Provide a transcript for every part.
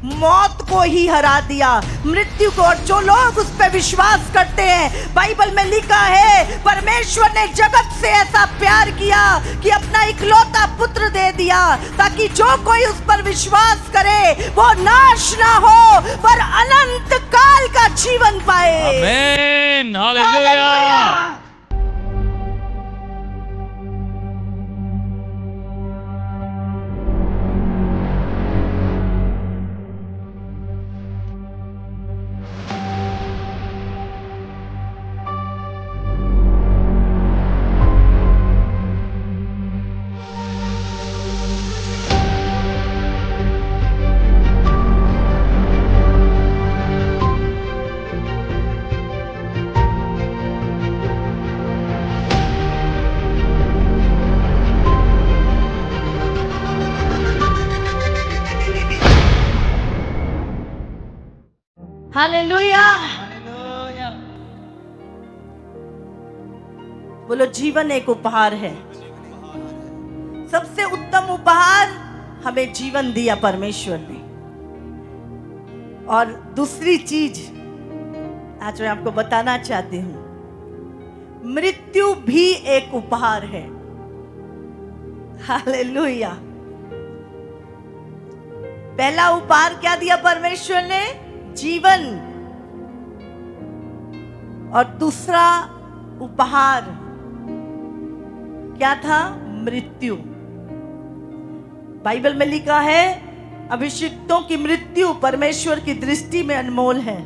मौत को ही हरा दिया, मृत्यु को। और जो लोग उस पर विश्वास करते हैं, बाइबल में लिखा है परमेश्वर ने जगत से ऐसा प्यार किया कि अपना इकलौता पुत्र दे दिया, ताकि जो कोई उस पर विश्वास करे वो नाश ना हो पर अनंत काल का जीवन पाए। आमीन, हालेलुया। हालेलुया। बोलो, जीवन एक उपहार है। सबसे उत्तम उपहार हमें जीवन दिया परमेश्वर ने। और दूसरी चीज आज मैं आपको बताना चाहती हूं, मृत्यु भी एक उपहार है। हालेलुया। पहला उपहार क्या दिया परमेश्वर ने? जीवन। और दूसरा उपहार क्या था? मृत्यु। बाइबल में लिखा है अभिषिक्तों की मृत्यु परमेश्वर की दृष्टि में अनमोल है।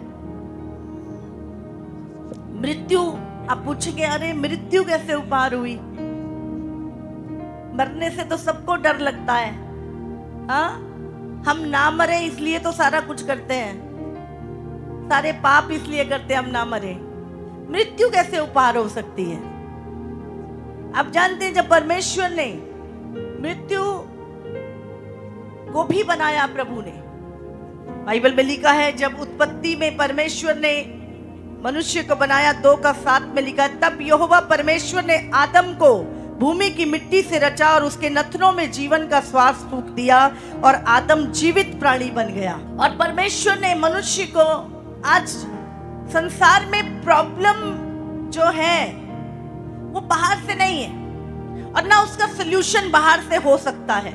मृत्यु, आप पूछेंगे अरे मृत्यु कैसे उपहार हुई? मरने से तो सबको डर लगता है। हाँ, हम ना मरे इसलिए तो सारा कुछ करते हैं, सारे पाप इसलिए करते हैं हम ना मरे। मृत्यु कैसे उपहार हो सकती है? आप जानते हैं जब परमेश्वर ने मृत्यु को भी बनाया, प्रभु ने, बाइबल में लिखा है जब उत्पत्ति में परमेश्वर ने मनुष्य को बनाया 2:7 में लिखा है, तब यहोवा परमेश्वर ने आदम को भूमि की मिट्टी से रचा और उसके नथनों में जीवन का श्वास फूंक दिया और आदम जीवित प्राणी बन गया। और परमेश्वर ने मनुष्य को, आज संसार में प्रॉब्लम जो है वो बाहर से नहीं है और ना उसका सलूशन बाहर से हो सकता है।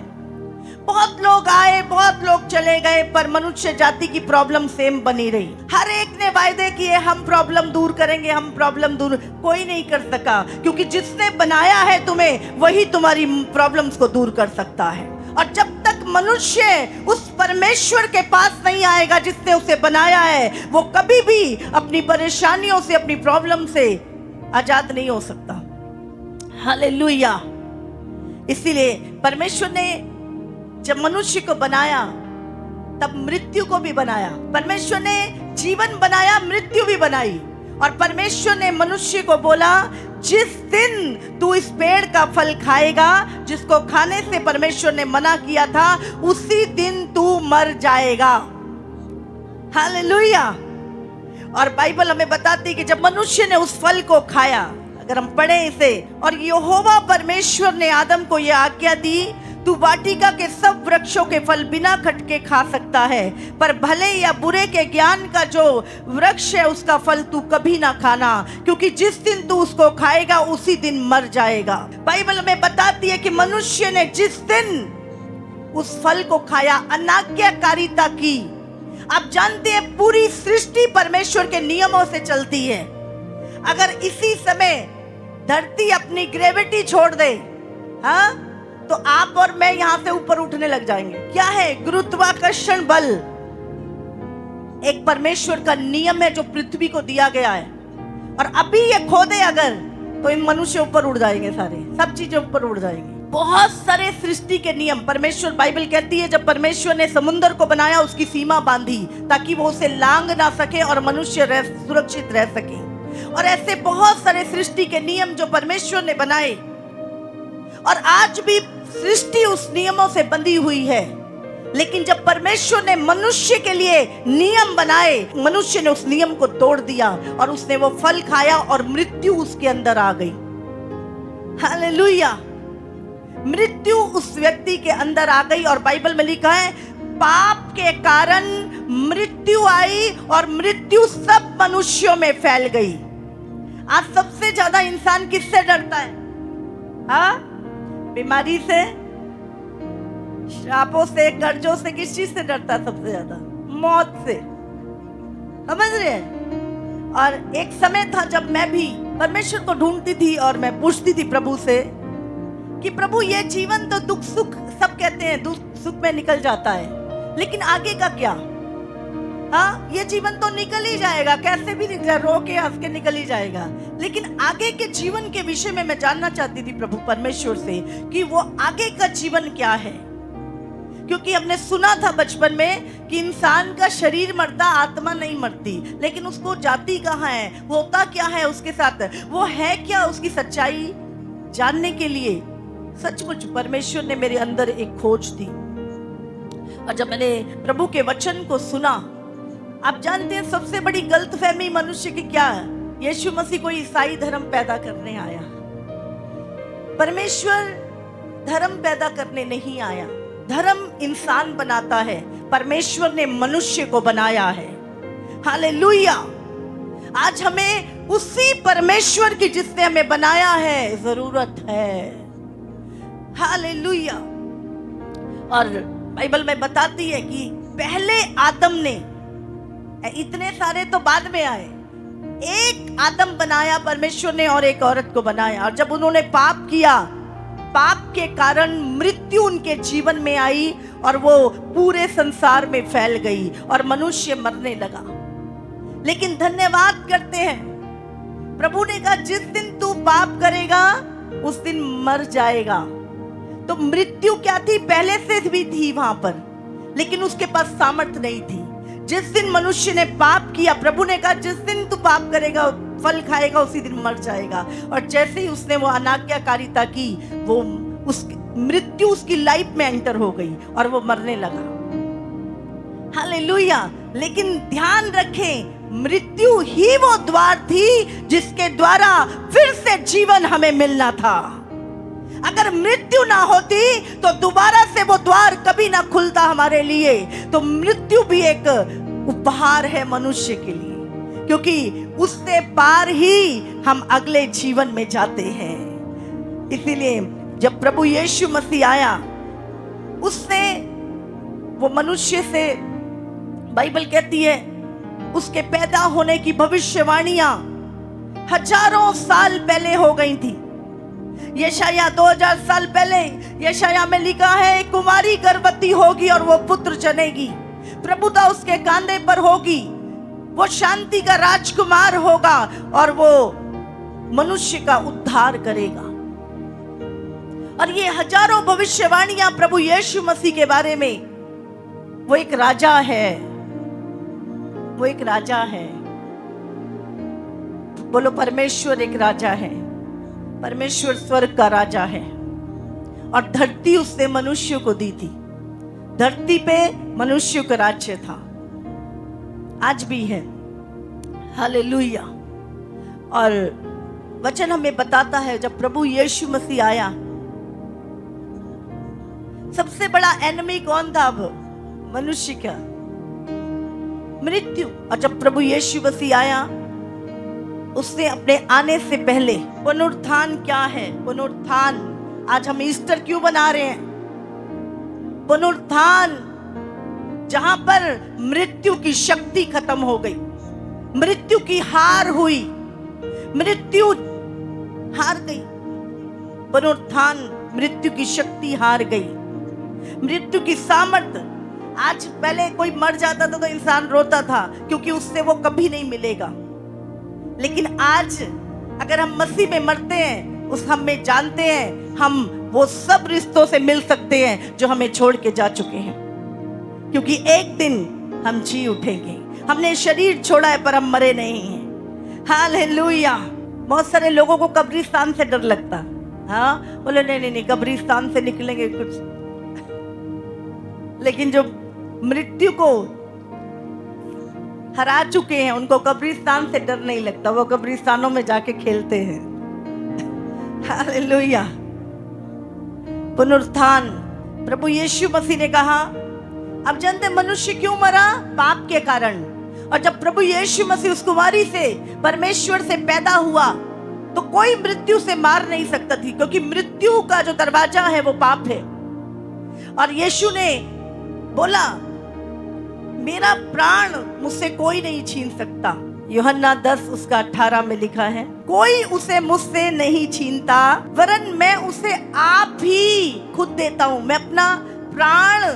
बहुत लोग आए, बहुत लोग चले गए, पर मनुष्य जाति की प्रॉब्लम सेम बनी रही। हर एक ने वायदे किए हम प्रॉब्लम दूर करेंगे, हम प्रॉब्लम दूर, कोई नहीं कर सका, क्योंकि जिसने बनाया है तुम्हें वही तुम्हारी प्रॉब्लम्स को दूर कर सकता है। और जब तक मनुष्य उस परमेश्वर के पास नहीं आएगा जिसने उसे बनाया है, वो कभी भी अपनी परेशानियों से, अपनी प्रॉब्लम से आजाद नहीं हो सकता। हालेलुया। इसीलिए परमेश्वर ने जब मनुष्य को बनाया तब मृत्यु को भी बनाया। परमेश्वर ने जीवन बनाया, मृत्यु भी बनाई। और परमेश्वर ने मनुष्य को बोला, जिस दिन तू इस पेड़ का फल खाएगा जिसको खाने से परमेश्वर ने मना किया था, उसी दिन तू मर जाएगा। हालेलुया। और बाइबल हमें बताती है कि जब मनुष्य ने उस फल को खाया, अगर हम पढ़े इसे, और यहोवा परमेश्वर ने आदम को यह आज्ञा दी, तू वाटिका के सब वृक्षों के फल बिना खटके खा सकता है, पर भले या बुरे के ज्ञान का जो वृक्ष है उसका फल तू कभी ना खाना, क्योंकि जिस दिन तू उसको खाएगा उसी दिन मर जाएगा। बाइबल में बताती है कि मनुष्य ने जिस दिन उस फल को खाया, अनाज्ञाकारिता की। आप जानते हैं पूरी सृष्टि परमेश्वर के नियमों से चलती है। अगर इसी समय धरती अपनी ग्रेविटी छोड़ दे, हाँ, तो आप और मैं यहां से ऊपर उठने लग जाएंगे। क्या है? गुरुत्वाकर्षण बल एक परमेश्वर का नियम है जो पृथ्वी को दिया गया है। और अभी ये खो दे अगर, तो इन मनुष्य ऊपर उड़ जाएंगे, सारे सब चीजें ऊपर उड़ जाएंगी। बहुत सारे सृष्टि के नियम परमेश्वर, बाइबल कहती है जब परमेश्वर ने समुद्र को बनाया उसकी सीमा बांधी ताकि वो उसे लांग ना सके और मनुष्य सुरक्षित रह सके। और ऐसे बहुत सारे सृष्टि के नियम जो परमेश्वर ने बनाए, और आज भी सृष्टि उस नियमों से बंधी हुई है। लेकिन जब परमेश्वर ने मनुष्य के लिए नियम बनाए, मनुष्य ने उस नियम को तोड़ दिया और उसने वो फल खाया और मृत्यु उसके अंदर आ गई। हालेलुया। मृत्यु उस व्यक्ति के अंदर आ गई। और बाइबल में लिखा है पाप के कारण मृत्यु आई और मृत्यु सब मनुष्यों में फैल गई। आज सबसे ज्यादा इंसान किससे डरता है? हाँ, बीमारी से, श्रापों से, कर्जों से, किस चीज से डरता है सबसे ज्यादा? मौत से। समझ रहे हैं? और एक समय था जब मैं भी परमेश्वर को ढूंढती थी और मैं पूछती थी प्रभु से कि प्रभु ये जीवन तो दुख सुख, सब कहते हैं दुख सुख में निकल जाता है, लेकिन आगे का क्या? हाँ, ये जीवन तो निकल ही जाएगा, कैसे भी निकल, रो के हंस के निकल ही जाएगा, लेकिन आगे के जीवन के विषय में मैं जानना चाहती थी प्रभु परमेश्वर से कि वो आगे का जीवन क्या है। क्योंकि हमने सुना था बचपन में कि इंसान का शरीर मरता, आत्मा नहीं मरती, लेकिन उसको जाती कहाँ है, होता क्या है उसके साथ, वो है क्या, उसकी सच्चाई जानने के लिए सचमुच परमेश्वर ने मेरे अंदर एक खोज दी। और जब मैंने प्रभु के वचन को सुना, आप जानते हैं सबसे बड़ी गलतफहमी मनुष्य की क्या है? यीशु मसीह कोई ईसाई धर्म पैदा करने आया। परमेश्वर धर्म पैदा करने नहीं आया, धर्म इंसान बनाता है, परमेश्वर ने मनुष्य को बनाया है। हालेलुया। आज हमें उसी परमेश्वर की जिसने हमें बनाया है जरूरत है। हालेलुया। और बाइबल में बताती है कि पहले आदम ने, इतने सारे तो बाद में आए, एक आदम बनाया परमेश्वर ने और एक औरत को बनाया। और जब उन्होंने पाप किया, पाप के कारण मृत्यु उनके जीवन में आई और वो पूरे संसार में फैल गई और मनुष्य मरने लगा। लेकिन धन्यवाद करते हैं, प्रभु ने कहा जिस दिन तू पाप करेगा उस दिन मर जाएगा। तो मृत्यु क्या थी? पहले से भी थी वहां पर, लेकिन उसके पास सामर्थ नहीं थी। जिस दिन मनुष्य ने पाप किया, प्रभु ने कहा जिस दिन तू पाप करेगा, फल खाएगा, उसी दिन मर जाएगा। और जैसे ही उसने वो अनाज्ञाकारिता की, वो मृत्यु उसकी लाइफ में एंटर हो गई और वो मरने लगा। हालेलुया। लेकिन ध्यान रखें, मृत्यु ही वो द्वार थी जिसके द्वारा फिर से जीवन हमें मिलना था। अगर मृत्यु ना होती तो दोबारा से वो द्वार कभी ना खुलता हमारे लिए। तो मृत्यु भी एक उपहार है मनुष्य के लिए, क्योंकि उससे पार ही हम अगले जीवन में जाते हैं। इसीलिए जब प्रभु यीशु मसीह आया, उसने वो मनुष्य से, बाइबल कहती है, उसके पैदा होने की भविष्यवाणियां हजारों साल पहले हो गई थी। यशाया 2000 साल पहले यशाया में लिखा है, कुमारी गर्भवती होगी और वो पुत्र जनेगी, प्रभुता उसके कांधे पर होगी, वो शांति का राजकुमार होगा और वो मनुष्य का उद्धार करेगा। और ये हजारों भविष्यवाणियां प्रभु यीशु मसीह के बारे में, वो एक राजा है, वो एक राजा है। बोलो, परमेश्वर एक राजा है। परमेश्वर स्वर्ग का राजा है और धरती उसने मनुष्य को दी थी। धरती पे मनुष्य का राज्य था, आज भी है। हालेलुया। और वचन हमें बताता है, जब प्रभु यीशु मसीह आया, सबसे बड़ा एनिमी कौन था? अब मनुष्य का मृत्यु। और जब प्रभु यीशु मसीह आया, उसने अपने आने से पहले, पुनरुत्थान क्या है? पुनरुत्थान, आज हम ईस्टर क्यों बना रहे हैं? पुनरुत्थान, जहां पर मृत्यु की शक्ति खत्म हो गई, मृत्यु की हार हुई, मृत्यु हार गई। पुनरुत्थान, मृत्यु की शक्ति हार गई, मृत्यु की सामर्थ्य। आज पहले कोई मर जाता था तो इंसान रोता था, क्योंकि उससे वो कभी नहीं मिलेगा। लेकिन आज अगर हम मसीह में मरते हैं, उस हम में जानते हैं, हम वो सब रिश्तों से मिल सकते हैं जो हमें छोड़ के जा चुके हैं, क्योंकि एक दिन हम जी उठेंगे। हमने शरीर छोड़ा है पर हम मरे नहीं हैं। हालेलुया। बहुत सारे लोगों को कब्रिस्तान से डर लगता, हाँ, बोले नहीं नहीं, कब्रिस्तान से निकलेंगे कुछ। लेकिन जो मृत्यु को हरा चुके हैं, उनको कब्रिस्तान से डर नहीं लगता, वो कब्रिस्तानों में जाके खेलते हैं। हालेलुया। पुनरुत्थान, प्रभु यीशु मसीह ने कहा अब जानते मनुष्य क्यों मरा? पाप के कारण। और जब प्रभु यीशु मसीह उस कुमारी से, परमेश्वर से पैदा हुआ, तो कोई मृत्यु से मार नहीं सकता थी, क्योंकि मृत्यु का जो दरवाजा है वो पाप है। और यीशु ने बोला, मेरा प्राण मुझसे कोई नहीं छीन सकता। यूहन्ना 10 उसका 18 में लिखा है, कोई उसे मुझसे नहीं छीनता, वरन मैं उसे आप ही खुद देता हूं। मैं अपना प्राण,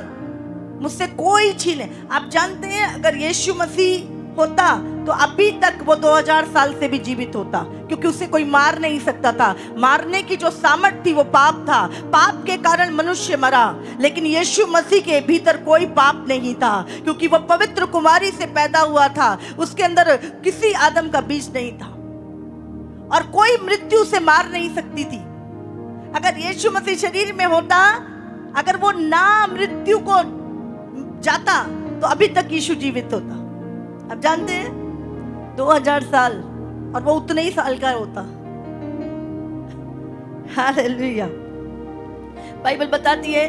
मुझसे कोई छीने। आप जानते हैं अगर यीशु मसीह होता तो अभी तक वो 2000 साल से भी जीवित होता, क्योंकि उसे कोई मार नहीं सकता था। मारने की जो सामर्थ थी वो पाप था। पाप के कारण मनुष्य मरा, लेकिन यीशु मसीह के भीतर कोई पाप नहीं था, क्योंकि वो पवित्र कुमारी से पैदा हुआ था। उसके अंदर किसी आदम का बीज नहीं था, और कोई मृत्यु से मार नहीं सकती थी। अगर यीशु मसीह शरीर में होता, अगर वो ना मृत्यु को जाता, तो अभी तक यीशु जीवित होता। अब जानते हैं 2000 साल, और वो उतने ही साल का होता। हालेलुया। बाइबल बताती है,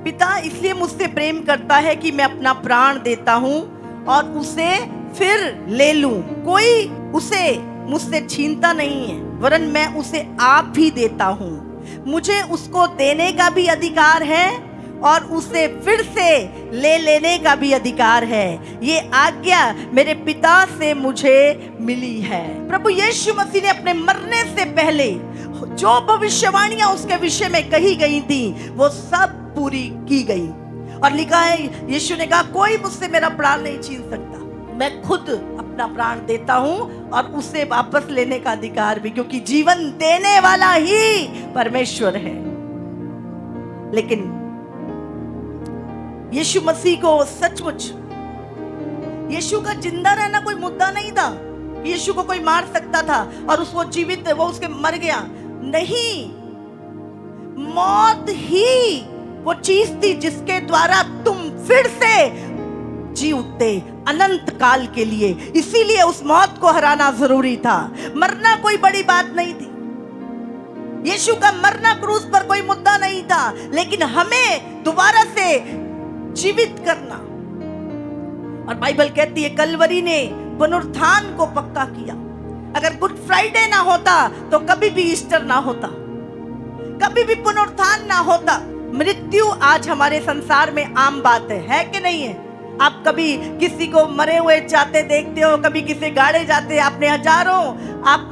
पिता इसलिए मुझसे प्रेम करता है कि मैं अपना प्राण देता हूं और उसे फिर ले लूं। कोई उसे मुझसे छीनता नहीं है, वरन मैं उसे आप ही देता हूं। मुझे उसको देने का भी अधिकार है और उसे फिर से ले लेने का भी अधिकार है। ये आज्ञा मेरे पिता से मुझे मिली है। प्रभु यीशु मसीह ने अपने मरने से पहले जो भविष्यवाणियां उसके विषय में कही गई थी, वो सब पूरी की गई। और लिखा है, यीशु ने कहा, कोई मुझसे मेरा प्राण नहीं छीन सकता, मैं खुद अपना प्राण देता हूं और उसे वापस लेने का अधिकार भी, क्योंकि जीवन देने वाला ही परमेश्वर है। लेकिन यीशु मसीह को सचमुच, यीशु का जिंदा रहना कोई मुद्दा नहीं था। यीशु को कोई मार सकता था और उसको जीवित, वो उसके मर गया नहीं। मौत ही वो चीज थी जिसके द्वारा तुम फिर से जी उठते अनंत काल के लिए। इसीलिए उस मौत को हराना जरूरी था। मरना कोई बड़ी बात नहीं थी। यीशु का मरना क्रूस पर कोई मुद्दा नहीं था, लेकिन हमें दोबारा से जीवित करना। और बाइबल कहती है, कलवरी ने पुनरुत्थान को पक्का किया। अगर गुड फ्राइडे ना होता तो कभी भी ईस्टर ना होता, कभी भी पुनरुत्थान ना होता। मृत्यु आज हमारे संसार में आम बात है कि नहीं है? आप कभी किसी को मरे हुए जाते देखते हो, कभी किसी गाड़े जाते, आपने हजारों आप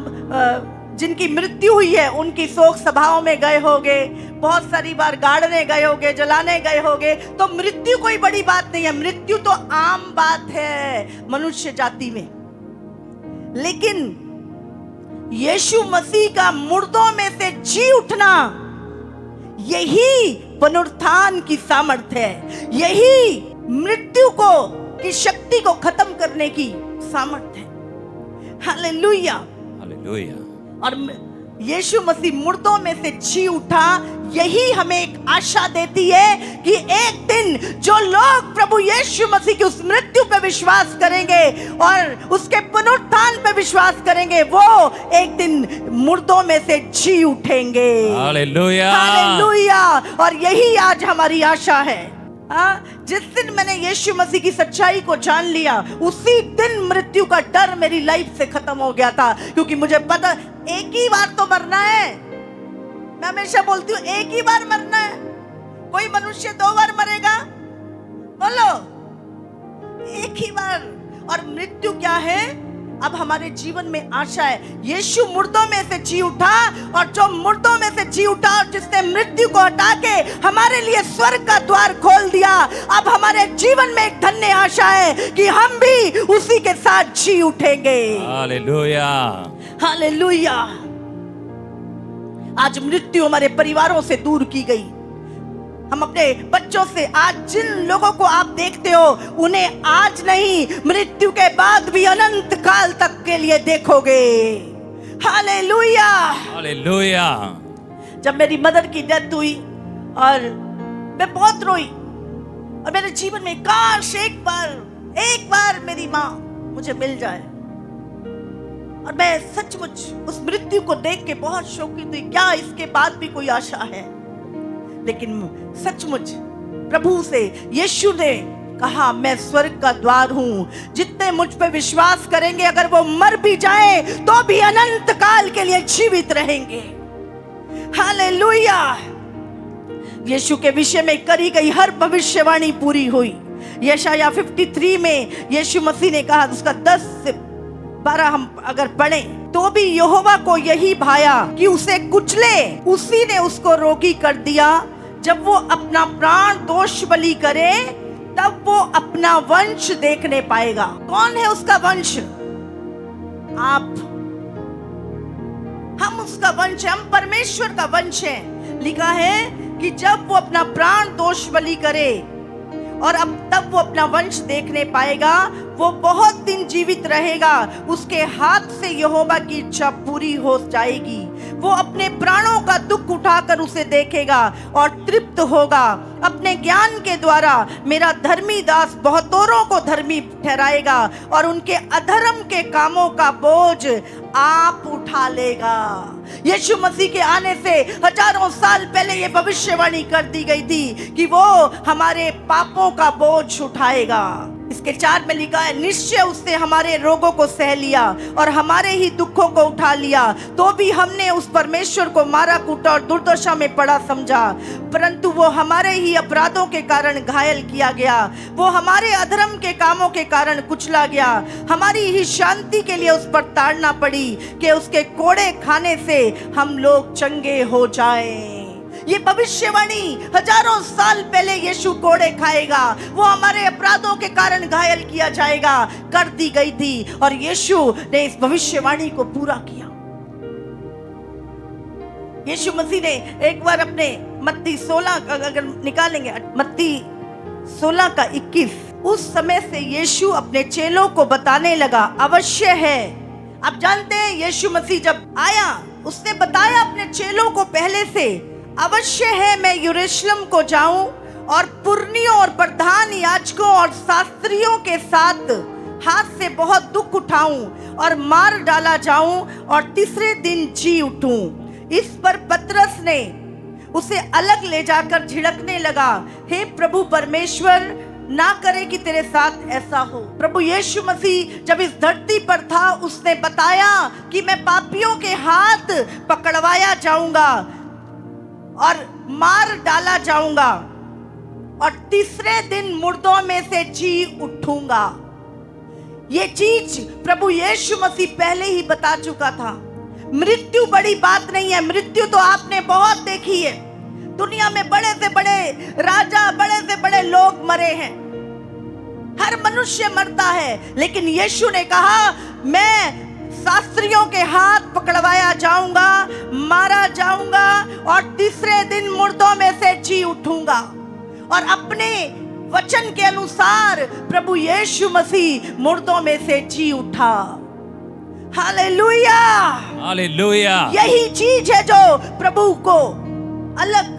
जिनकी मृत्यु हुई है उनकी शोक सभाओं में गए होगे, बहुत सारी बार गाड़ने गए होगे, जलाने गए होगे। तो मृत्यु कोई बड़ी बात नहीं है, मृत्यु तो आम बात है मनुष्य जाति में। लेकिन यीशु मसीह का मुर्दों में से जी उठना, यही पुनरुत्थान की सामर्थ है, यही मृत्यु को की शक्ति को खत्म करने की सामर्थ है। Hallelujah, hallelujah. और यीशु मसीह मुर्दों में से जी उठा, यही हमें एक आशा देती है कि एक दिन जो लोग प्रभु यीशु मसीह की उस मृत्यु पे विश्वास करेंगे और उसके पुनरुत्थान पे विश्वास करेंगे, वो एक दिन मुर्दों में से जी उठेंगे। Hallelujah, hallelujah. और यही आज हमारी आशा है। जिस दिन मैंने यीशु मसीह की सच्चाई को जान लिया, उसी दिन मृत्यु का डर मेरी लाइफ से खत्म हो गया था, क्योंकि मुझे पता एक ही बार तो मरना है। मैं हमेशा बोलती हूँ, एक ही बार मरना है। कोई मनुष्य 2 बार मरेगा? बोलो, एक ही बार। और मृत्यु क्या है? अब हमारे जीवन में आशा है। यीशु मुर्दों में से जी उठा, और जो मुर्दों में से जी उठा और जिसने मृत्यु को हटा के हमारे लिए स्वर्ग का द्वार खोल दिया, अब हमारे जीवन में एक धन्य आशा है कि हम भी उसी के साथ जी उठेंगे। Hallelujah, hallelujah. आज मृत्यु हमारे परिवारों से दूर की गई। हम अपने बच्चों से, आज जिन लोगों को आप देखते हो, उन्हें आज नहीं, मृत्यु के बाद भी अनंत काल तक के लिए देखोगे। Hallelujah, hallelujah. जब मेरी मदर की डेथ हुई और मैं बहुत रोई, और मेरे जीवन में काश एक बार मेरी माँ मुझे मिल जाए। और मैं सचमुच उस मृत्यु को देख के बहुत शोकित हुई, क्या इसके बाद भी कोई आशा है? लेकिन सचमुच प्रभु से, यीशु ने कहा मैं स्वर्ग का द्वार हूं। जितने मुझ पे विश्वास करेंगे, अगर वो मर भी जाए तो भी अनंत काल के लिए जीवित रहेंगे। हालेलुया। यीशु के विषय में करी गई हर भविष्यवाणी पूरी हुई। यशाया 53 में यीशु मसीह ने कहा, उसका 10 से 12 हम अगर पढ़ें तो भी यहोवा को यही भाया कि उसे कुचले। उसी ने उसको रोगी कर दिया। जब वो अपना प्राण दोष बलि करे तब वो अपना वंश देखने पाएगा। कौन है उसका वंश? आप। हम उसका वंश, हम परमेश्वर का वंश है। लिखा है कि जब वो अपना प्राण दोष बलि करे और अब तब वो अपना वंश देखने पाएगा, वो बहुत दिन जीवित रहेगा। उसके हाथ से यहोवा की इच्छा पूरी हो जाएगी। वो अपने प्राणों का दुख उठाकर उसे देखेगा और तृप्त होगा। अपने ज्ञान के द्वारा मेरा धर्मी दास बहुतों को धर्मी ठहराएगा और उनके अधर्म के कामों का बोझ आप उठा लेगा। यीशु मसीह के आने से हजारों साल पहले ये भविष्यवाणी कर दी गई थी कि वो हमारे पापों का बोझ उठाएगा। इसके 4 में लिखा है, निश्चय उसने हमारे रोगों को सह लिया और हमारे ही दुखों को उठा लिया। तो भी हमने उस परमेश्वर को मारा कूटा और दुर्दशा में पड़ा समझा, परंतु वो हमारे ही अपराधों के कारण घायल किया गया, वो हमारे अधर्म के कामों के कारण कुचला गया। हमारी ही शांति के लिए उस पर ताड़ना पड़ी कि उसके कोड़े खाने से हम लोग चंगे हो जाएं। ये भविष्यवाणी हजारों साल पहले यीशु कोड़े खाएगा, वो हमारे अपराधों के कारण घायल किया जाएगा, कर दी गई थी और यीशु ने इस भविष्यवाणी को पूरा किया। यीशु मसीह ने एक बार अपने मत्ती 16 अगर निकालेंगे, मत्ती 16 का 21, उस समय से यीशु अपने चेलों को बताने लगा, अवश्य है। आप जानते हैं यीशु मसीह जब आया उसने बताया अपने चेलों को पहले से, अवश्य है मैं यरूशलेम को जाऊं और पुरनियों और प्रधान याजकों और शास्त्रियों के साथ हाथ से बहुत दुख उठाऊं और मार डाला जाऊं और तीसरे दिन जी उठूं। इस पर पतरस ने उसे अलग ले जाकर झिड़कने लगा, हे प्रभु परमेश्वर, ना करे कि तेरे साथ ऐसा हो। प्रभु यीशु मसीह जब इस धरती पर था उसने बताया कि मैं पापियों के हाथ पकड़वाया जाऊंगा और मार डाला जाऊंगा और तीसरे दिन मुर्दों में से जी उठूंगा। ये चीज प्रभु यीशु मसीह पहले ही बता चुका था। मृत्यु बड़ी बात नहीं है, मृत्यु तो आपने बहुत देखी है। दुनिया में बड़े से बड़े राजा, बड़े से बड़े लोग मरे हैं, हर मनुष्य मरता है, लेकिन यीशु ने कहा मैं शास्त्रियों के हाथ पकड़वाया जाऊंगा, मारा जाऊंगा और तीसरे दिन मुर्दों में से जी उठूंगा। और अपने वचन के अनुसार प्रभु यीशु मसीह मुर्दों में से जी उठा। Hallelujah, hallelujah. यही चीज है जो प्रभु को अलग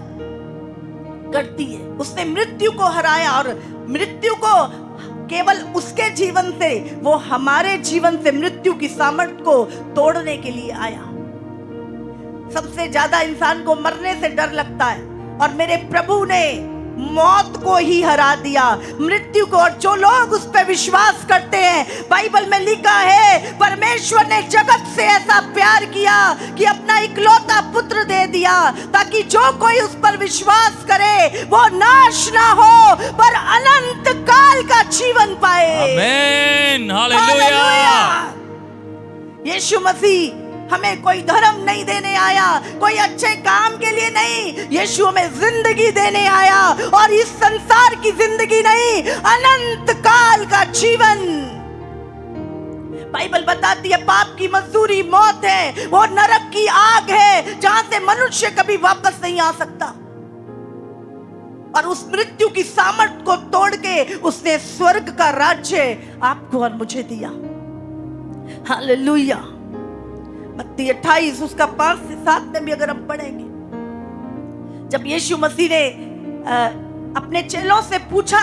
करती है। उसने मृत्यु को हराया और मृत्यु को केवल उसके जीवन से, वो हमारे जीवन से मृत्यु की सामर्थ्य को तोड़ने के लिए आया। सबसे ज्यादा इंसान को मरने से डर लगता है और मेरे प्रभु ने मौत को ही हरा दिया, मृत्यु को। और जो लोग उस पर विश्वास करते हैं, बाइबल में लिखा है परमेश्वर ने जगत से ऐसा प्यार किया कि अपना इकलौता पुत्र दे दिया, ताकि जो कोई उस पर विश्वास करे वो नाश ना हो पर अनंत काल का जीवन पाए। आमीन, हालेलुया। यीशु मसीह हमें कोई धर्म नहीं देने आया, कोई अच्छे काम के लिए नहीं, यीशु हमें जिंदगी देने आया और इस संसार की जिंदगी नहीं, अनंत काल का जीवन। बाइबल बताती है पाप की मजदूरी मौत है, वो नरक की आग है जहां से मनुष्य कभी वापस नहीं आ सकता। और उस मृत्यु की सामर्थ को तोड़ के उसने स्वर्ग का राज्य आपको और मुझे दिया। हालेलुया। मत्ती 28 उसका 5 से 7 में भी अगर हम पढ़ेंगे, जब यीशु मसीह ने अपने चेलों से पूछा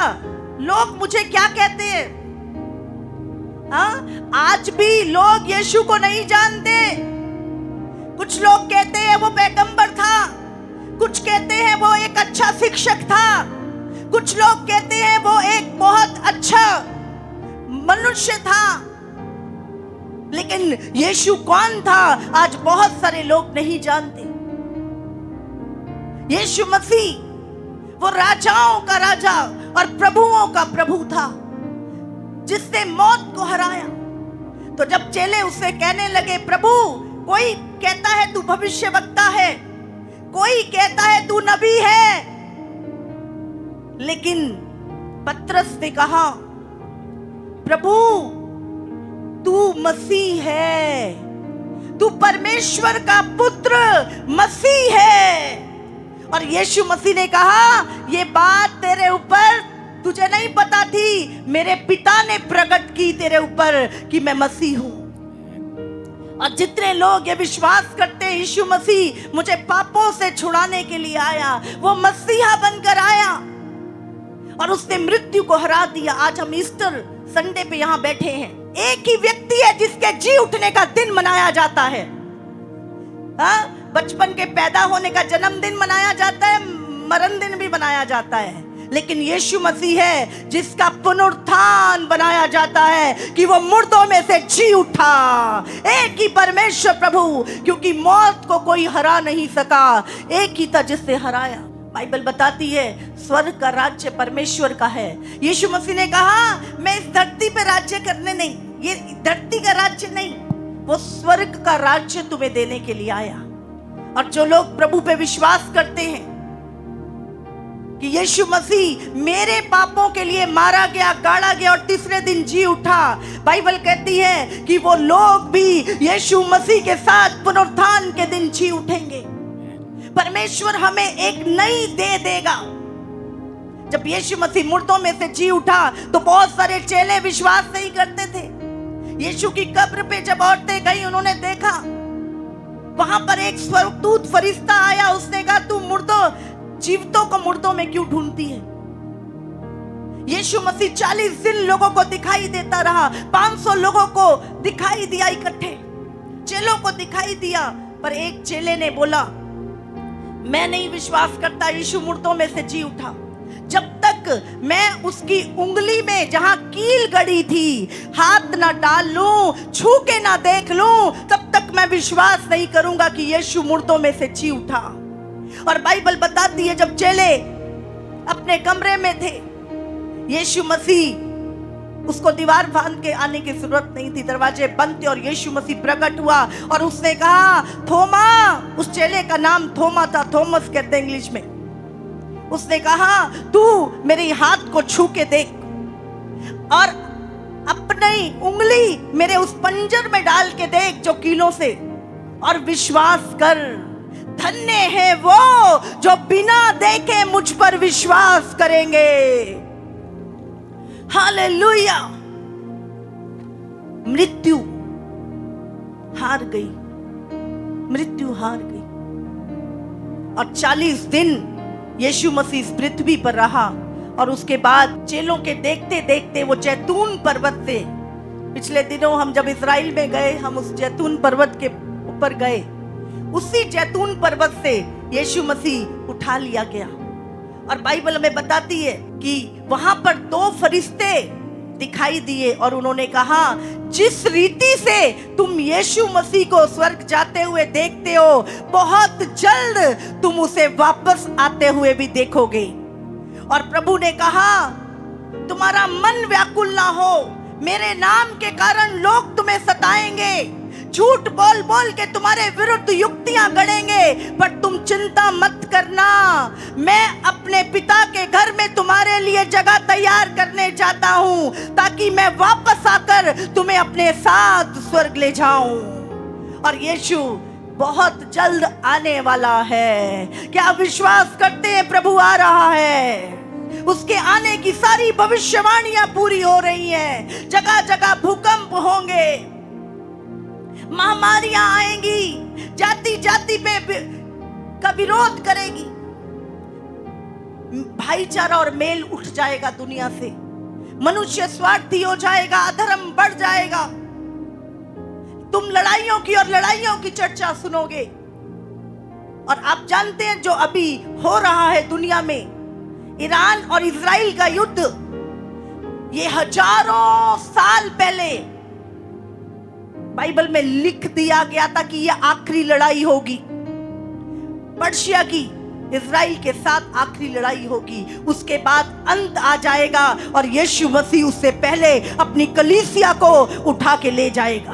लोग मुझे क्या कहते हैं, आज भी लोग यीशु को नहीं जानते। कुछ लोग कहते हैं वो पैगंबर था, कुछ कहते हैं वो एक अच्छा शिक्षक था, कुछ लोग कहते हैं वो एक बहुत अच्छा मनुष्य था, लेकिन यीशु कौन था आज बहुत सारे लोग नहीं जानते। यीशु मसीह वो राजाओं का राजा और प्रभुओं का प्रभु था, जिसने मौत को हराया। तो जब चेले उससे कहने लगे, प्रभु कोई कहता है तू भविष्यवक्ता है, कोई कहता है तू नबी है, लेकिन पतरस ने कहा, प्रभु तू मसीह है, तू परमेश्वर का पुत्र मसीह है। और यीशु मसीह ने कहा, ये बात तेरे ऊपर तुझे नहीं पता थी, मेरे पिता ने प्रकट की तेरे ऊपर कि मैं मसीह हूं। और जितने लोग ये विश्वास करते हैं यीशु मसीह मुझे पापों से छुड़ाने के लिए आया, वो मसीहा बनकर आया और उसने मृत्यु को हरा दिया। आज हम ईस्टर संडे पे यहाँ बैठे हैं। एक ही व्यक्ति है जिसके जी उठने का दिन मनाया जाता है। बचपन के पैदा होने का जन्मदिन मनाया जाता है, मरण दिन भी मनाया जाता है, लेकिन यीशु मसीह है जिसका पुनरुत्थान बनाया जाता है कि वो मुर्दों में से जी उठा। एक ही परमेश्वर प्रभु, क्योंकि मौत को कोई हरा नहीं सका, एक ही था जिसने हराया। बाइबल बताती है स्वर्ग का राज्य परमेश्वर का है। यीशु मसीह ने कहा, मैं इस धरती पे राज्य करने नहीं, ये धरती का राज्य नहीं, वो स्वर्ग का राज्य तुम्हें देने के लिए आया। और जो लोग प्रभु पे विश्वास करते हैं कि यीशु मसीह मेरे पापों के लिए मारा गया, गाड़ा गया और तीसरे दिन जी उठा, बाइबल कहती है कि वो लोग भी यीशु मसीह के साथ पुनरुत्थान के दिन जी उठेंगे। परमेश्वर हमें एक नई दे देगा। जब यीशु मसीह मुर्दों में से जी उठा तो बहुत सारे चेले विश्वास नहीं करते थे। यीशु की कब्र पे जब औरतें गई, उन्होंने देखा वहां पर एक स्वर्गदूत फरिश्ता आया, उसने कहा, तू जीवितों को मुर्दों में क्यों ढूंढती है? यीशु मसीह 40 दिन लोगों को दिखाई देता रहा, 500 लोगों को दिखाई दिया इकट्ठे, चेलों को दिखाई दिया, पर एक चेले ने बोला, मैं नहीं विश्वास करता यीशु मुर्दों में से जी उठा। जब तक मैं उसकी उंगली में जहां कील गड़ी थी हाथ ना डाल लूं, छू के ना देख लूं, तब तक मैं विश्वास नहीं करूंगा कि यीशु मुर्दों में से जी उठा। और बाइबल बताती है जब चेले अपने कमरे में थे, यीशु मसीह, उसको दीवार बांध के आने की जरूरत नहीं थी, दरवाजे बंद थे और यीशु मसीह प्रकट हुआ और उसने कहा, थोमा, उस चेले का नाम थोमा था, थॉमस कहते हैं इंग्लिश में। उसने कहा, तू मेरे हाथ को छू के देख और अपनी उंगली मेरे उस पंजर में डाल के देख जो कीलों से, और विश्वास कर। धन्य है वो जो बिना देखे मुझ पर विश्वास करेंगे। हालेलुया। मृत्यु हार गई, मृत्यु हार गई। और 40 दिन यीशु मसीह इस पृथ्वी पर रहा और उसके बाद चेलों के देखते देखते वो जैतून पर्वत से, पिछले दिनों हम जब इजराइल में गए, हम उस जैतून पर्वत के ऊपर गए, उसी जैतून पर्वत से यीशु मसीह उठा लिया गया। और बाइबल हमें बताती है कि वहां पर 2 फरिश्ते दिखाई दिए और उन्होंने कहा, जिस रीति से तुम यीशु मसीह को स्वर्ग जाते हुए देखते हो, बहुत जल्द तुम उसे वापस आते हुए भी देखोगे। और प्रभु ने कहा, तुम्हारा मन व्याकुल ना हो, मेरे नाम के कारण लोग तुम्हें सताएंगे, झूठ बोल बोल के तुम्हारे विरुद्ध युक्तियां गढ़ेंगे, पर तुम चिंता मत करना, मैं अपने पिता के घर में तुम्हारे लिए जगह तैयार करने जाता हूं, ताकि मैं वापस आकर तुम्हें अपने साथ स्वर्ग ले जाऊं। और यीशु बहुत जल्द आने वाला है। क्या विश्वास करते हैं प्रभु आ रहा है? उसके आने की सारी भविष्यवाणियां पूरी हो रही हैं। जगह जगह भूकंप होंगे, महामारियां आएंगी, जाति जाति पे का विरोध करेगी, भाईचारा और मेल उठ जाएगा दुनिया से, मनुष्य स्वार्थी हो जाएगा, अधर्म बढ़ जाएगा। तुम लड़ाइयों की और लड़ाइयों की चर्चा सुनोगे। और आप जानते हैं जो अभी हो रहा है दुनिया में, ईरान और इजराइल का युद्ध, ये हजारों साल पहले बाइबल में लिख दिया गया था कि यह आखिरी लड़ाई होगी। पर्शिया की इजराइल के साथ आखिरी लड़ाई होगी, उसके बाद अंत आ जाएगा और यीशु मसीह उससे पहले अपनी कलीसिया को उठा के ले जाएगा।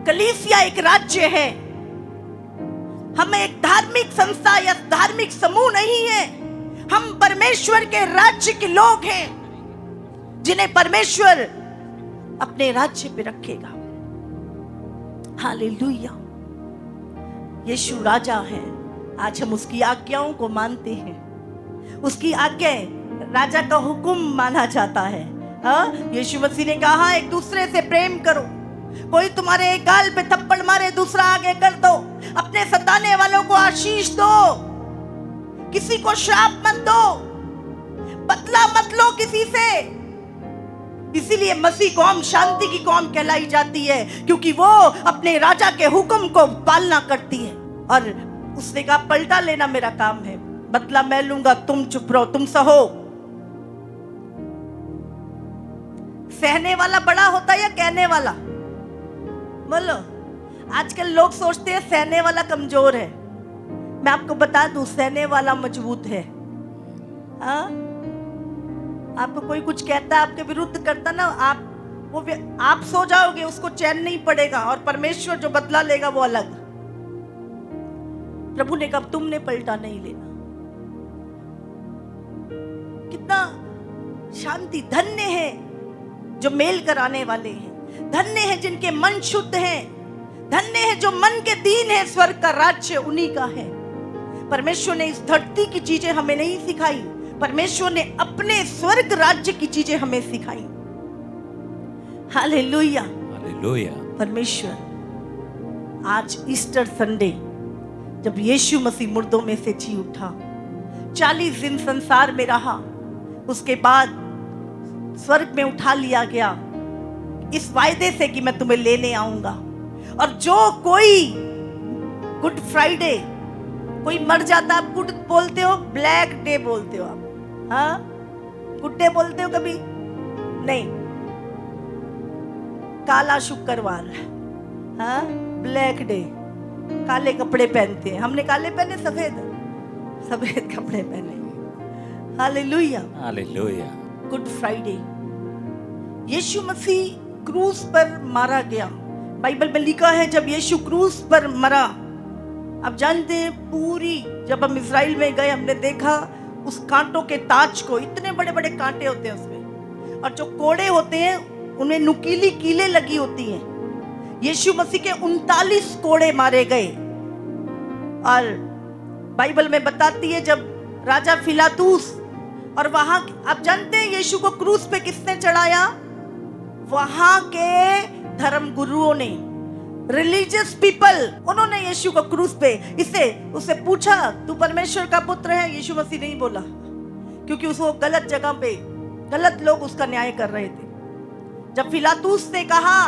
कलीसिया एक राज्य है, हम एक धार्मिक संस्था या धार्मिक समूह नहीं है। हम परमेश्वर के राज्य के लोग हैं, जिन्हें परमेश्वर अपने राज्य पे रखेगा। हालेलुया। यीशु राजा है, आज हम उसकी आज्ञाओं को मानते हैं। उसकी आज्ञाएं राजा का हुक्म माना जाता है। यीशु मसीह ने कहा एक दूसरे से प्रेम करो। कोई तुम्हारे एक गाल पे थप्पड़ मारे, दूसरा आगे कर दो। अपने सताने वालों को आशीष दो, किसी को श्राप मत दो, बदला मत लो किसी से। इसीलिए मसीह कौम शांति की कौम कहलाई जाती है, क्योंकि वो अपने राजा के हुक्म को पालना करती है। और उसने कहा पलटा लेना मेरा काम है, बदला मैं लूंगा, तुम चुप रहो, तुम सहो। सहने वाला बड़ा होता है या कहने वाला? बोलो। आजकल लोग सोचते हैं सहने वाला कमजोर है। मैं आपको बता दूं, सहने वाला मजबूत है। आपको कोई कुछ कहता है, आपके विरुद्ध करता ना, आप सो जाओगे, उसको चैन नहीं पड़ेगा। और परमेश्वर जो बदला लेगा वो अलग। प्रभु ने कहा तुमने पलटा नहीं लेना। कितना शांति। धन्य है जो मेल कराने वाले हैं, धन्य है जिनके मन शुद्ध हैं, धन्य है जो मन के दीन है। स्वर्ग का राज्य उन्हीं का है। परमेश्वर ने इस धरती की चीजें हमें नहीं सिखाई, परमेश्वर ने अपने स्वर्ग राज्य की चीजें हमें सिखाई। Hallelujah, hallelujah. परमेश्वर आज ईस्टर संडे, जब यीशु मसीह मुर्दों में से जी उठा, 40 दिन संसार में रहा, उसके बाद स्वर्ग में उठा लिया गया इस वायदे से कि मैं तुम्हें लेने आऊंगा। और जो कोई गुड फ्राइडे, कोई मर जाता, आप गुड बोलते हो, ब्लैक डे बोलते हो आप, हाँ? गुड डे बोलते हो कभी नहीं, काला शुक्रवार, हाँ? ब्लैक डे, काले कपड़े पहनते हैं। हमने काले पहने, सफेद कपड़े पहने। Hallelujah, hallelujah. गुड फ्राइडे, यीशु मसीह क्रूस पर मारा गया। बाइबल में लिखा है जब यीशु क्रूस पर मरा, आप जानते हैं पूरी, जब हम इजराइल में गए हमने देखा उस कांटों के ताज को, इतने बड़े बड़े कांटे होते हैं उसमें, और जो कोड़े होते हैं उनमें नुकीली कीलें लगी होती हैं। यीशु मसीह के 39 कोड़े मारे गए। और बाइबल में बताती है जब राजा फिलातूस, और वहां आप जानते हैं यीशु को क्रूस पे किसने चढ़ाया? वहां के धर्म गुरुओं ने, रिलीजियस पीपल, उन्होंने यीशु को क्रूस पे उससे पूछा तू परमेश्वर का पुत्र है? यीशु मसीह नहीं बोला, क्योंकि उसको गलत जगह पे गलत लोग उसका न्याय कर रहे थे। जब फिलातूस ने कहा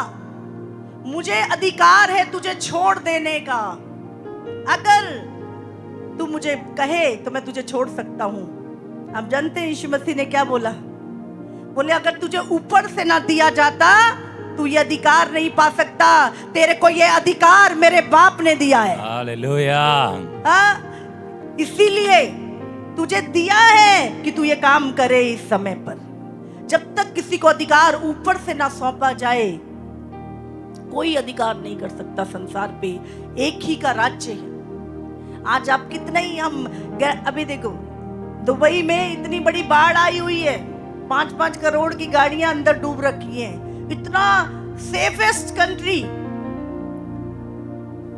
मुझे अधिकार है तुझे छोड़ देने का, अगर तू मुझे कहे तो मैं तुझे छोड़ सकता हूं। आप जानते हैं यीशु मसीह ने क्या बोला? बोले अगर तुझे ऊपर से ना दिया जाता तू ये अधिकार नहीं पा सकता, तेरे को ये अधिकार मेरे बाप ने दिया है। हालेलुया। इसीलिए तुझे दिया है कि तू ये काम करे इस समय पर। जब तक किसी को अधिकार ऊपर से ना सौंपा जाए, कोई अधिकार नहीं कर सकता संसार पे। एक ही का राज्य है। आज आप कितने ही हम, अभी देखो दुबई में इतनी बड़ी बाढ़ आई हुई है, 5-5 करोड़ की गाड़ियां अंदर डूब रखी हैं। इतना सेफेस्ट कंट्री,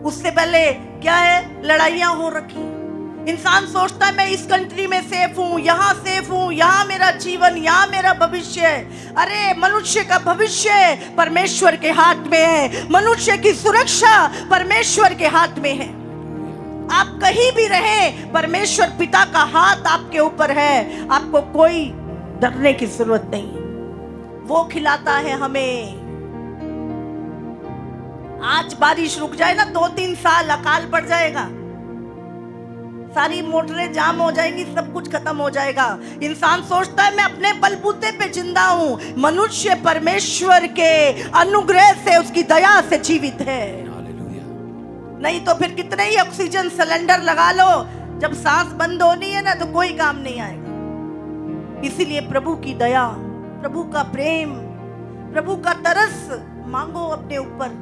उससे पहले क्या है, लड़ाइयां हो रखी। इंसान सोचता है मैं इस कंट्री में सेफ हूं, यहां सेफ हूं, यहां मेरा जीवन, यहां मेरा भविष्य है। अरे मनुष्य का भविष्य परमेश्वर के हाथ में है, मनुष्य की सुरक्षा परमेश्वर के हाथ में है। आप कहीं भी रहे, परमेश्वर पिता का हाथ आपके ऊपर है। आपको कोई डरने की जरूरत नहीं। वो खिलाता है हमें। आज बारिश रुक जाए ना, 2-3 साल अकाल पड़ जाएगा, सारी मोटरें जाम हो जाएंगी, सब कुछ खत्म हो जाएगा। इंसान सोचता है मैं अपने बलबूते पे जिंदा हूं, मनुष्य परमेश्वर के अनुग्रह से, उसकी दया से जीवित है। हालेलुया। नहीं तो फिर कितने ही ऑक्सीजन सिलेंडर लगा लो, जब सांस बंद होनी है ना तो कोई काम नहीं आएगा। इसीलिए प्रभु की दया, प्रभु का प्रेम, प्रभु का तरस मांगो अपने ऊपर।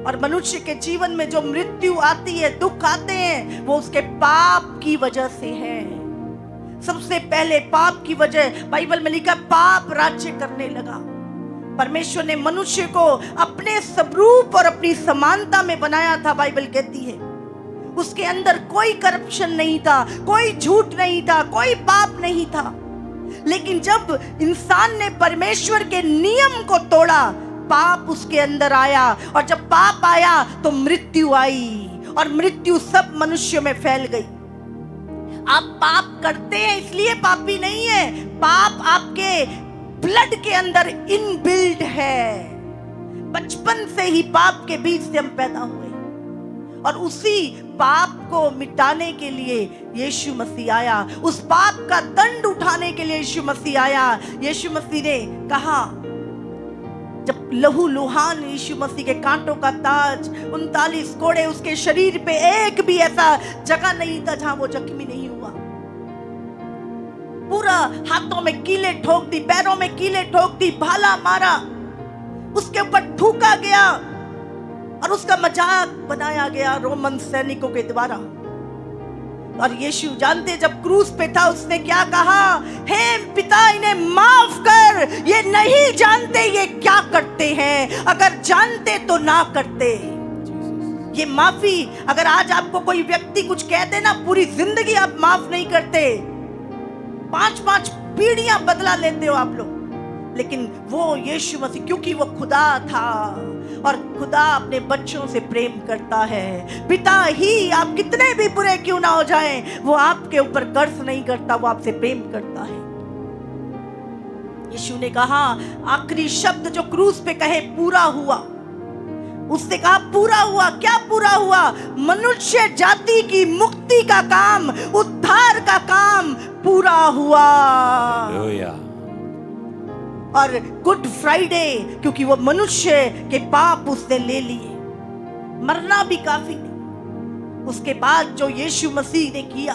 और मनुष्य के जीवन में जो मृत्यु आती है, दुख आते हैं, वो उसके पाप की वजह से है। सबसे पहले पाप की वजह, बाइबल में लिखा पाप राज्य करने लगा। परमेश्वर ने मनुष्य को अपने स्वरूप और अपनी समानता में बनाया था। बाइबल कहती है उसके अंदर कोई करप्शन नहीं था, कोई झूठ नहीं था, कोई पाप नहीं था। लेकिन जब इंसान ने परमेश्वर के नियम को तोड़ा, पाप उसके अंदर आया, और जब पाप आया तो मृत्यु आई, और मृत्यु सब मनुष्यों में फैल गई। आप पाप करते हैं इसलिए पापी नहीं है, पाप आपके ब्लड के अंदर इनबिल्ड है। बचपन से ही पाप के बीच से हम पैदा हुए, और उसी पाप को मिटाने के लिए यीशु मसीह आया, उस पाप का दंड उठाने के लिए यीशु मसीह आया। यीशु मसीह ने कहा, जब लहू लुहान यीशु मसीह के कांटों का ताज, 39 कोड़े उसके शरीर पे, एक भी ऐसा जगह नहीं था जहां वो जख्मी नहीं हुआ। पूरा हाथों में कीले ठोक दी, पैरों में कीले ठोक दी, भाला मारा, उसके ऊपर थूका गया और उसका मजाक बनाया गया रोमन सैनिकों के द्वारा। और यीशु जानते, जब क्रूस पे था उसने क्या कहा, हे पिता इन्हें माफ कर, ये नहीं जानते ये क्या करते हैं, अगर जानते तो ना करते। ये माफी, अगर आज आपको कोई व्यक्ति कुछ कह दे ना, पूरी जिंदगी आप माफ नहीं करते, 5-5 पीढ़ियां बदला लेते हो आप लोग। लेकिन वो यीशु मसीह, क्योंकि वो खुदा था, और खुदा अपने बच्चों से प्रेम करता है। पिता ही, आप कितने भी बुरे क्यों ना हो जाएं, वो आपके ऊपर कर्ज नहीं करता, वो आपसे प्रेम करता है। यीशु ने कहा, आखिरी शब्द जो क्रूस पे कहे, पूरा हुआ। उसने कहा पूरा हुआ। क्या पूरा हुआ? मनुष्य जाति की मुक्ति का काम, उद्धार का काम पूरा हुआ। हालेलुया। और गुड फ्राइडे, क्योंकि वो मनुष्य के पाप उसने ले लिए, मरना भी काफी नहीं। उसके बाद जो यीशु मसीह ने किया,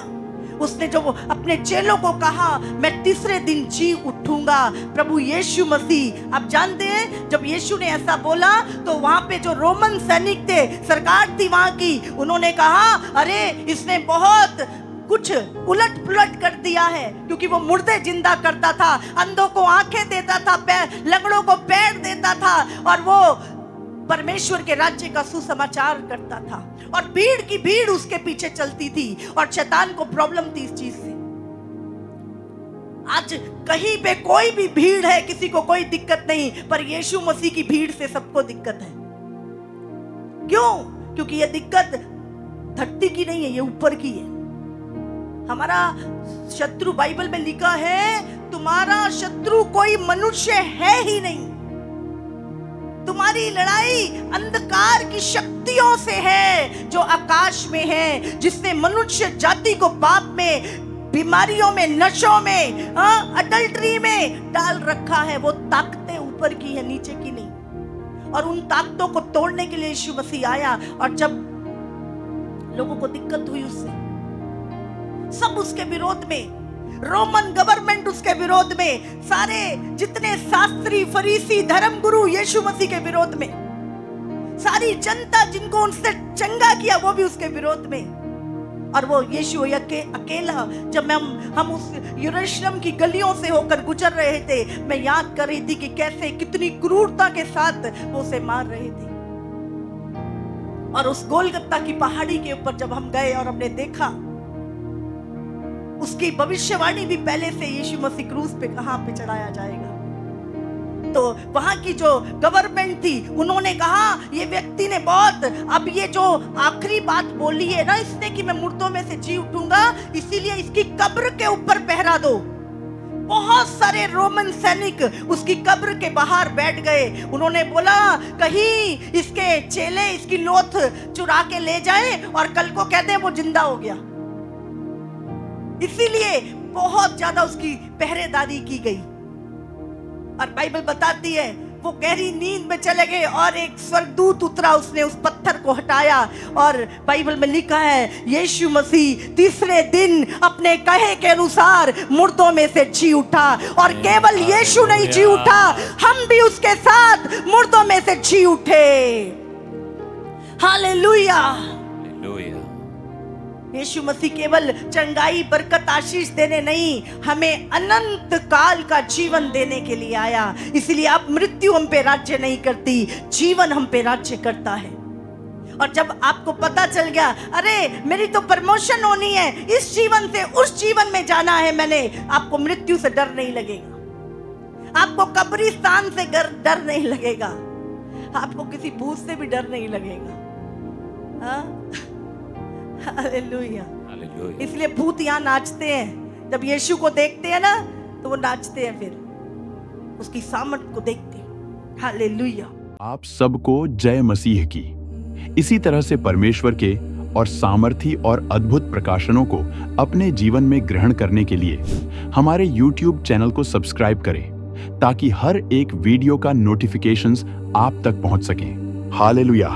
उसने जो अपने चेलों को कहा, मैं तीसरे दिन जी उठूंगा। प्रभु यीशु मसीह, आप जानते हैं जब यीशु ने ऐसा बोला तो वहां पे जो रोमन सैनिक थे, सरकार थी वहां की, उन्होंने कहा अरे इसने बहुत कुछ उलट पुलट कर दिया है, क्योंकि वो मुर्दे जिंदा करता था, अंधों को आंखें देता था, लंगड़ों को पैर देता था, और वो परमेश्वर के राज्य का सुसमाचार करता था। और भीड़ की भीड़ उसके पीछे चलती थी, और शैतान को प्रॉब्लम थी इस चीज से। आज कहीं पे कोई भी भीड़ है, किसी को कोई दिक्कत नहीं, पर यीशु मसीह की भीड़ से सबको दिक्कत है। क्यों? क्योंकि ये दिक्कत धरती की नहीं है, ये ऊपर की है। हमारा शत्रु, बाइबल में लिखा है, तुम्हारा शत्रु कोई मनुष्य है ही नहीं। तुम्हारी लड़ाई अंधकार की शक्तियों से है जो आकाश में है, जिसने मनुष्य जाति को पाप में, बीमारियों में, नशों में, अडल्ट्री में डाल रखा है। वो ताकतें ऊपर की है, नीचे की नहीं। और उन ताकतों को तोड़ने के लिए यीशु मसीह आया। और जब लोगों को दिक्कत हुई उससे, सब उसके विरोध में, रोमन गवर्नमेंट उसके विरोध में, सारे जितने शास्त्री, फरीसी, धर्मगुरु यीशु मसीह के विरोध में, सारी जनता जिनको उनसे चंगा किया वो भी उसके विरोध में। और वो यीशु अकेला, जब हम उस यरूशलेम की गलियों से होकर गुजर रहे थे, मैं याद कर रही थी कि कैसे, कितनी क्रूरता के साथ वो उसे मार रहे थे। और उस गोलगत्ता की पहाड़ी के ऊपर जब हम गए और हमने देखा, उसकी भविष्यवाणी भी पहले से, यीशु मसीह क्रूस पे कहां पे चढ़ाया जाएगा। तो वहां की जो गवर्नमेंट थी, उन्होंने कहा ये व्यक्ति ने बहुत, अब ये जो आखिरी बात बोली है ना इसने कि मैं मुर्दों में से जी उठूंगा, इसीलिए इसकी कब्र के ऊपर पहरा दो। बहुत सारे रोमन सैनिक उसकी कब्र के बाहर बैठ गए। उन्होंने बोला कहीं इसके चेले इसकी लोथ चुरा के ले जाए और कल को कह दे वो जिंदा हो गया। इसीलिए बहुत ज्यादा उसकी पहरेदारी की गई। और बाइबल बताती है वो गहरी नींद में चले गए और एक स्वर्गदूत उतरा, उसने उस पत्थर को हटाया। और बाइबल में लिखा है यीशु मसीह तीसरे दिन अपने कहे के अनुसार मुर्दों में से जी उठा। और केवल यीशु नहीं जी उठा, हम भी उसके साथ मुर्दों में से जी उठे। हालेलुया। हालेलुया। यीशु मसीह केवल चंगाई, बरकत, आशीष देने नहीं, हमें अनंत काल का जीवन देने के लिए आया। इसलिए अब मृत्यु हम पे राज्य नहीं करती, जीवन हम पे राज्य करता है। और जब आपको पता चल गया, अरे मेरी तो प्रमोशन होनी है, इस जीवन से उस जीवन में जाना है मैंने, आपको मृत्यु से डर नहीं लगेगा, आपको कब्रिस्तान से डर नहीं लगेगा, आपको किसी भूत से भी डर नहीं लगेगा। हाँ? हालेलुया। हालेलुया। इसलिए भूत यहाँ नाचते हैं, जब यीशु को देखते हैं ना तो वो नाचते हैं, फिर उसकी सामर्थ को देखते हैं। हालेलुया। आप सबको जय मसीह की। इसी तरह से परमेश्वर के और सामर्थी और अद्भुत प्रकाशनों को अपने जीवन में ग्रहण करने के लिए हमारे YouTube चैनल को सब्सक्राइब करें, ताकि हर एक वीडियो का नोटिफिकेशंस आप तक पहुंच सके। हालेलुया।